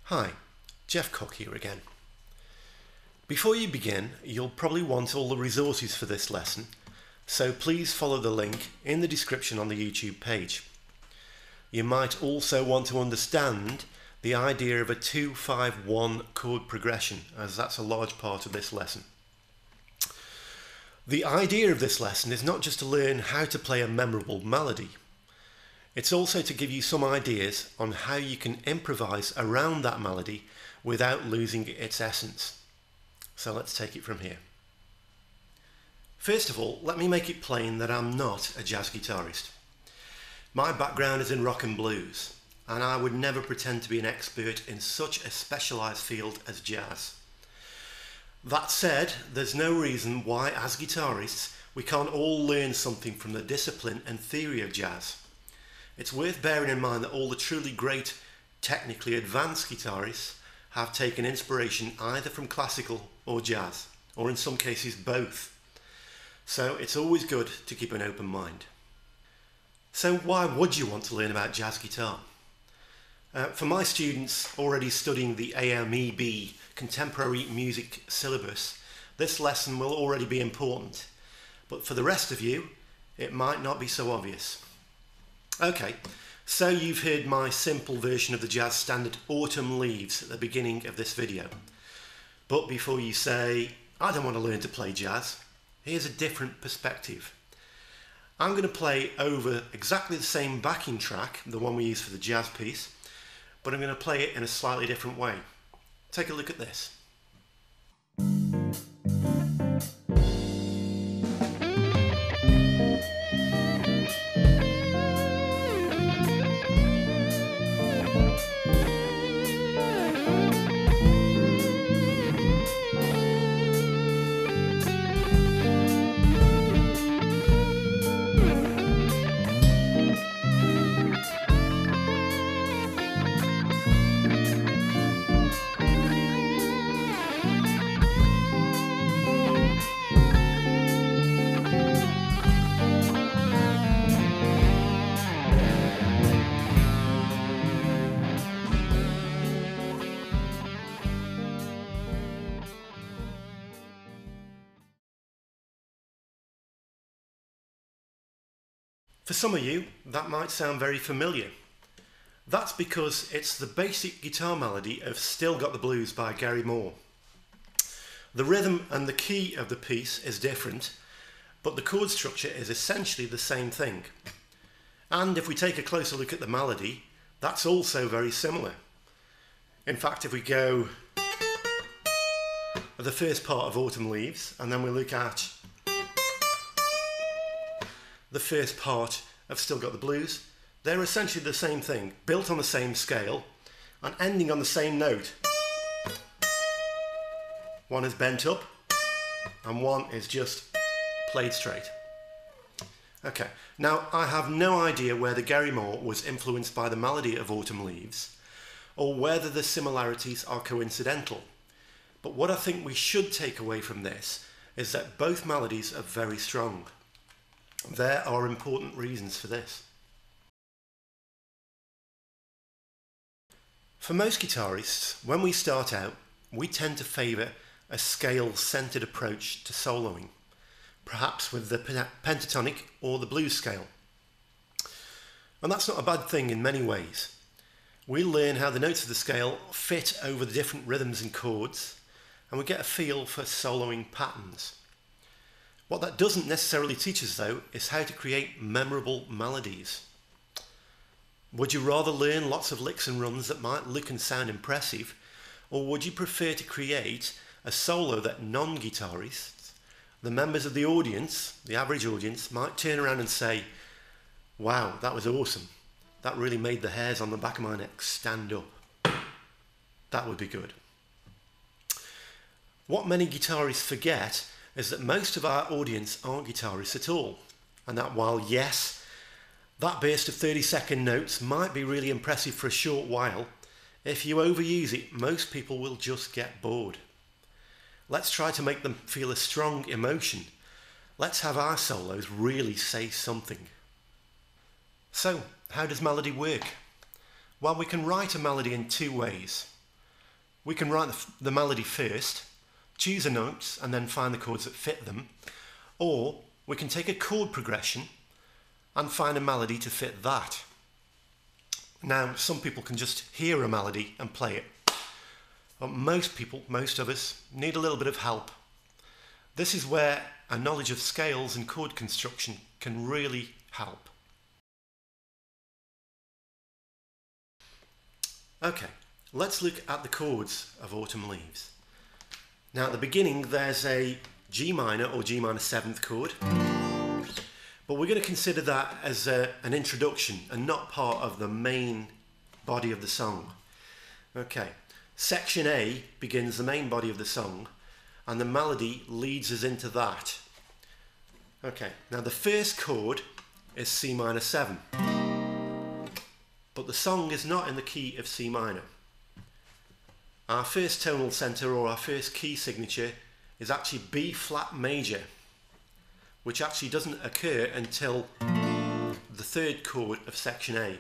Hi, Jeff Cook here again. Before you begin, you'll probably want all the resources for this lesson, so please follow the link in the description on the YouTube page. You might also want to understand the idea of a 2-5-1 chord progression, as that's a large part of this lesson. The idea of this lesson is not just to learn how to play a memorable melody. It's also to give you some ideas on how you can improvise around that melody without losing its essence. So let's take it from here. First of all, let me make it plain that I'm not a jazz guitarist. My background is in rock and blues, and I would never pretend to be an expert in such a specialised field as jazz. That said, there's no reason why as guitarists we can't all learn something from the discipline and theory of jazz. It's worth bearing in mind that all the truly great, technically advanced guitarists have taken inspiration either from classical or jazz, or in some cases both. So it's always good to keep an open mind. So why would you want to learn about jazz guitar? For my students already studying the AMEB Contemporary Music syllabus, this lesson will already be important, but for the rest of you, it might not be so obvious. Okay, so you've heard my simple version of the jazz standard Autumn Leaves at the beginning of this video. But before you say, I don't want to learn to play jazz, here's a different perspective. I'm going to play over exactly the same backing track, the one we use for the jazz piece, but I'm going to play it in a slightly different way. Take a look at this. For some of you, that might sound very familiar. That's because it's the basic guitar melody of Still Got the Blues by Gary Moore. The rhythm and the key of the piece is different, but the chord structure is essentially the same thing. And if we take a closer look at the melody, that's also very similar. In fact, if we go at the first part of Autumn Leaves, and then we look at the first part of Still Got the Blues, they're essentially the same thing, built on the same scale and ending on the same note. One is bent up and one is just played straight. Okay, now I have no idea whether Gary Moore was influenced by the melody of Autumn Leaves or whether the similarities are coincidental. But what I think we should take away from this is that both melodies are very strong. There are important reasons for this. For most guitarists, when we start out, we tend to favour a scale-centred approach to soloing, perhaps with the pentatonic or the blues scale. And that's not a bad thing in many ways. We learn how the notes of the scale fit over the different rhythms and chords, and we get a feel for soloing patterns. What that doesn't necessarily teach us, though, is how to create memorable melodies. Would you rather learn lots of licks and runs that might look and sound impressive, or would you prefer to create a solo that non-guitarists, the members of the audience, the average audience, might turn around and say, "Wow, that was awesome. That really made the hairs on the back of my neck stand up. That would be good." What many guitarists forget is that most of our audience aren't guitarists at all, and that while, yes, that burst of 30-second notes might be really impressive for a short while, if you overuse it, most people will just get bored. Let's try to make them feel a strong emotion. Let's have our solos really say something. So, how does melody work? Well, we can write a melody in two ways. We can write the melody first, choose the notes and then find the chords that fit them, or we can take a chord progression and find a melody to fit that. Now, some people can just hear a melody and play it, but most people, most of us, need a little bit of help. This is where a knowledge of scales and chord construction can really help. Okay, let's look at the chords of Autumn Leaves. Now at the beginning there's a G minor or G minor 7th chord, but we're going to consider that as an introduction and not part of the main body of the song. Okay, section A begins the main body of the song and the melody leads us into that. Okay, now the first chord is C minor 7, but the song is not in the key of C minor. Our first tonal centre or our first key signature is actually B flat major, which actually doesn't occur until the third chord of section A.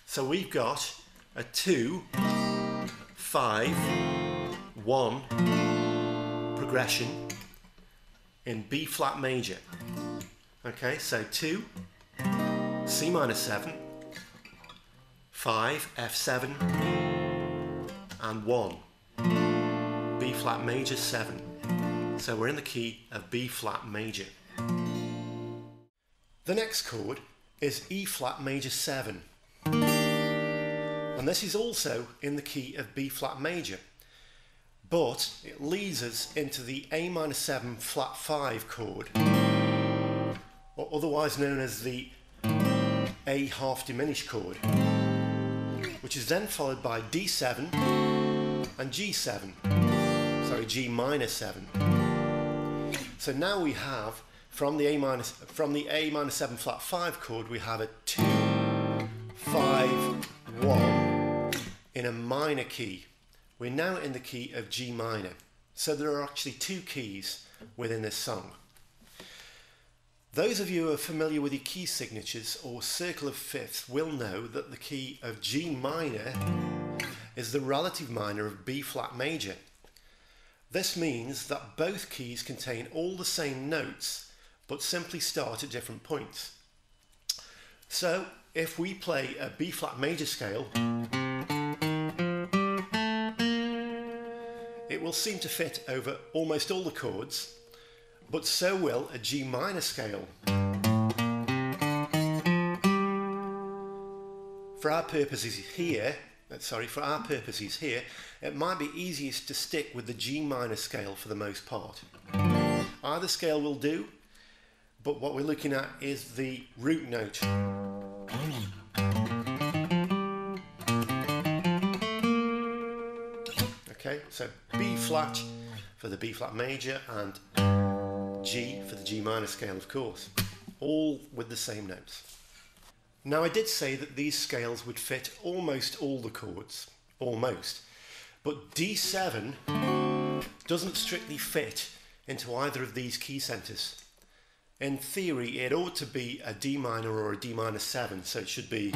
So we've got a 2, 5, 1 progression in B flat major. Okay, so 2, C minor 7, 5, F7, and 1, B flat major 7. So we're in the key of B flat major. The next chord is E flat major 7. And this is also in the key of B flat major, but it leads us into the A minor 7 flat 5 chord, or otherwise known as the A half diminished chord, which is then followed by D7 and G7, G minor 7. So now we have from the A minor 7 flat 5 chord, we have a 2, 5, 1 in a minor key. We're now in the key of G minor. So there are actually two keys within this song. Those of you who are familiar with your key signatures or circle of fifths will know that the key of G minor is the relative minor of B flat major. This means that both keys contain all the same notes but simply start at different points. So if we play a B flat major scale, it will seem to fit over almost all the chords, but so will a G minor scale. For our purposes here, it might be easiest to stick with the G minor scale for the most part. Either scale will do, but what we're looking at is the root note. Okay, so B flat for the B flat major and G for the G minor scale, of course, all with the same notes. Now, I did say that these scales would fit almost all the chords, almost, but D7 doesn't strictly fit into either of these key centres. In theory, it ought to be a D minor or a D minor 7, so it should be,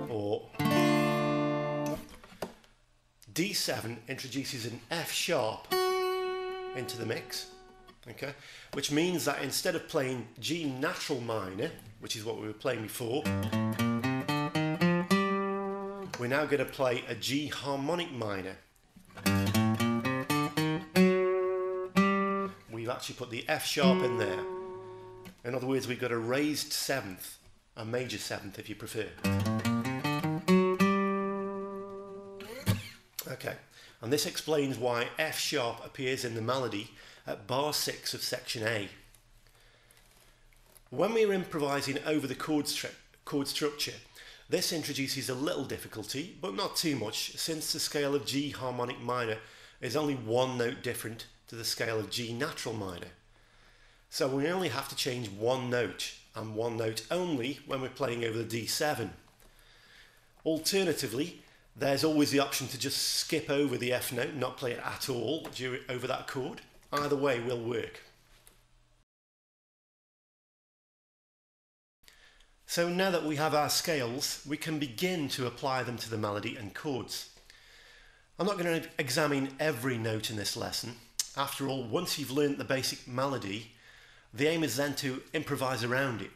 or D7 introduces an F sharp into the mix, okay, which means that instead of playing G natural minor, which is what we were playing before, we're now going to play a G harmonic minor. We've actually put the F sharp in there. In other words, we've got a raised seventh, a major seventh if you prefer. Okay, and this explains why F sharp appears in the melody at bar 6 of section A. When we're improvising over the chord structure, this introduces a little difficulty, but not too much, since the scale of G harmonic minor is only one note different to the scale of G natural minor. So we only have to change one note, and one note only, when we're playing over the D7. Alternatively, there's always the option to just skip over the F note and not play it at all over that chord. Either way will work. So now that we have our scales, we can begin to apply them to the melody and chords. I'm not going to examine every note in this lesson. After all, once you've learnt the basic melody, the aim is then to improvise around it.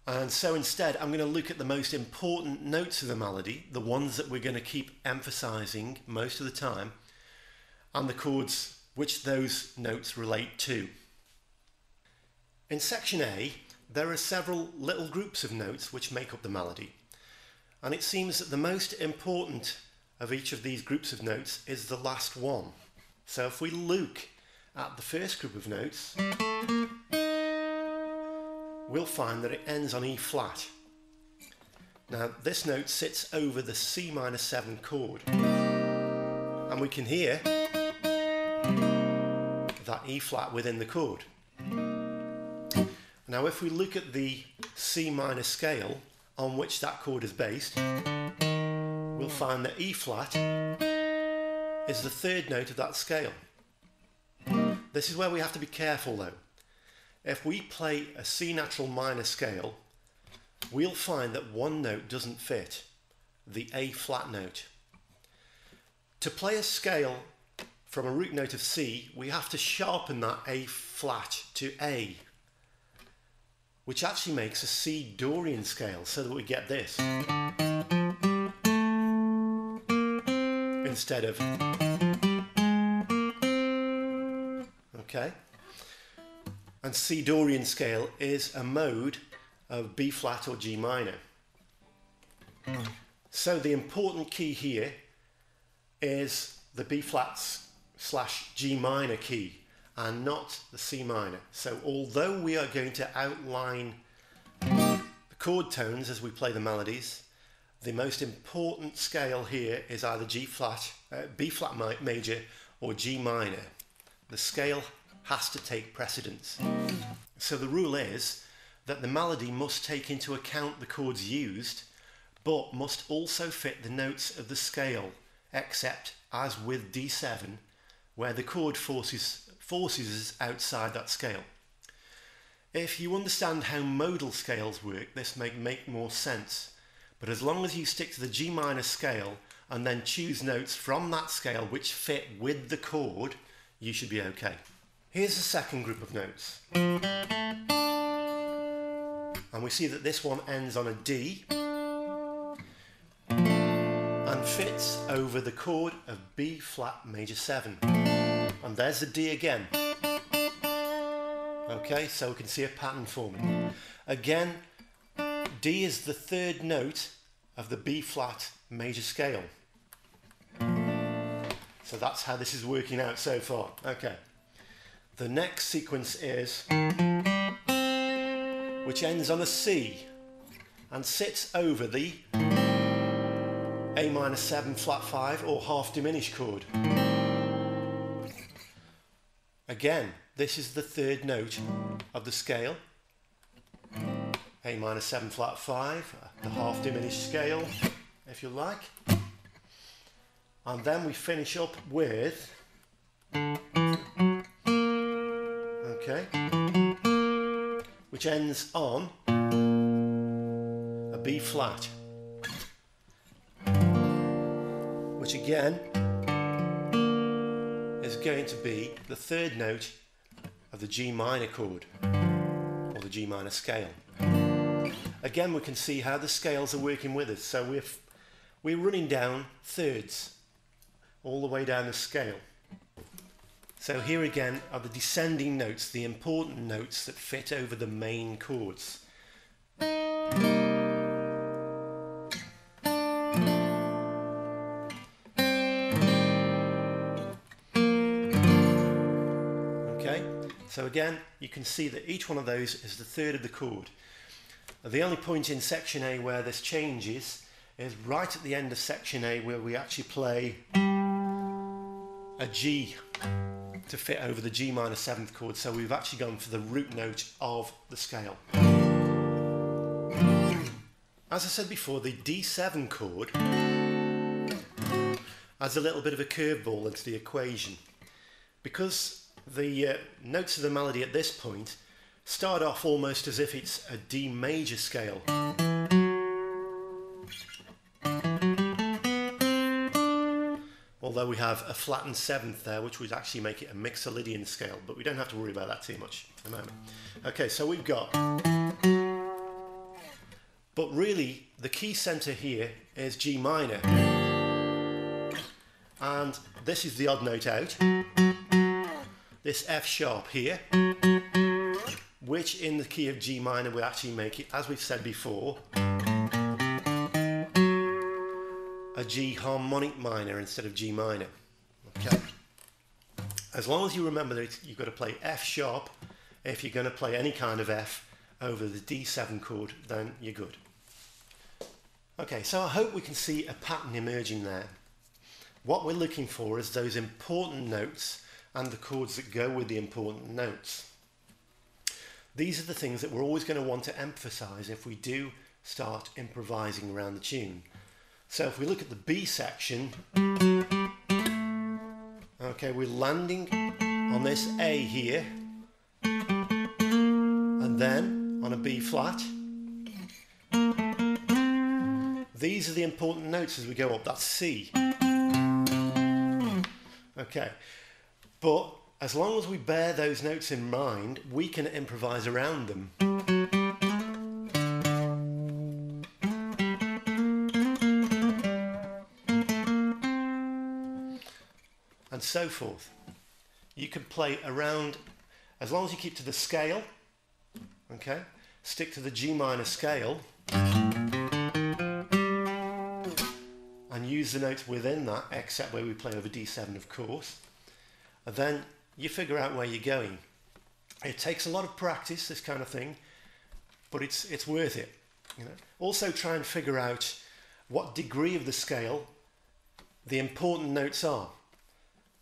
And so instead, I'm going to look at the most important notes of the melody, the ones that we're going to keep emphasising most of the time, and the chords which those notes relate to. In section A, there are several little groups of notes which make up the melody, and it seems that the most important of each of these groups of notes is the last one. So if we look at the first group of notes, we'll find that it ends on E flat. Now this note sits over the C minor 7 chord, and we can hear that E flat within the chord. Now if we look at the C minor scale on which that chord is based, we'll find that E flat is the third note of that scale. This is where we have to be careful though. If we play a C natural minor scale, we'll find that one note doesn't fit, the A flat note. To play a scale from a root note of C, we have to sharpen that A flat to A, which actually makes a C Dorian scale, so that we get this instead of, okay? And C Dorian scale is a mode of B flat or G minor. So the important key here is the B flats / G minor key, and not the C minor. So although we are going to outline the chord tones as we play the melodies, the most important scale here is either B flat major or G minor. The scale has to take precedence. So the rule is that the melody must take into account the chords used, but must also fit the notes of the scale, except as with D7, where the chord forces us outside that scale. If you understand how modal scales work, this may make more sense, but as long as you stick to the G minor scale and then choose notes from that scale which fit with the chord, you should be okay. Here's the second group of notes. And we see that this one ends on a D and fits over the chord of B flat major 7. And there's the D again. Okay, so we can see a pattern forming. Again, D is the third note of the B flat major scale. So that's how this is working out so far. Okay. The next sequence is, which ends on a C and sits over the A minor 7 flat 5 or half diminished chord. Again, this is the third note of the scale. A minor 7 flat 5, the half diminished scale, if you like. And then we finish up with, okay, which ends on a B flat, which again is going to be the third note of the G minor chord, or the G minor scale. Again, we can see how the scales are working with us. So we're running down thirds all the way down the scale. So here again are the descending notes, the important notes that fit over the main chords. Okay, so again, you can see that each one of those is the third of the chord. The only point in section A where this changes is right at the end of section A, where we actually play a G to fit over the G minor 7th chord. So we've actually gone for the root note of the scale. As I said before, the D7 chord adds a little bit of a curveball into the equation, because the notes of the melody at this point start off almost as if it's a D major scale. Although we have a flattened 7th there, which would actually make it a Mixolydian scale, but we don't have to worry about that too much at the moment. Okay, so we've got, but really the key centre here is G minor, and this is the odd note out, this F sharp here, which in the key of G minor will actually make it, as we've said before, a G harmonic minor instead of G minor. Okay. As long as you remember that you've got to play F sharp if you're going to play any kind of F over the D7 chord, then you're good. Okay, so I hope we can see a pattern emerging there. What we're looking for is those important notes and the chords that go with the important notes. These are the things that we're always going to want to emphasize if we do start improvising around the tune. So if we look at the B section, okay, we're landing on this A here, and then on a B flat. These are the important notes as we go up, that's C. Okay, but as long as we bear those notes in mind, we can improvise around them. And so forth. You can play around, as long as you keep to the scale, okay, stick to the G minor scale, and use the notes within that, except where we play over D7, of course. And then you figure out where you're going. It takes a lot of practice, this kind of thing, but it's worth it. You know? Also try and figure out what degree of the scale the important notes are.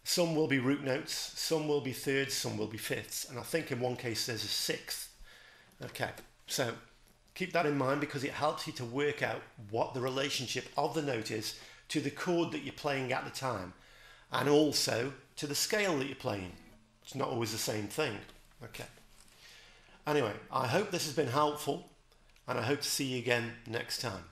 Some will be root notes, some will be thirds, some will be fifths, and I think in one case there's a sixth. Okay, so keep that in mind, because it helps you to work out what the relationship of the note is to the chord that you're playing at the time, and also to the scale that you're playing. It's not always the same thing. Okay. Anyway, I hope this has been helpful, and I hope to see you again next time.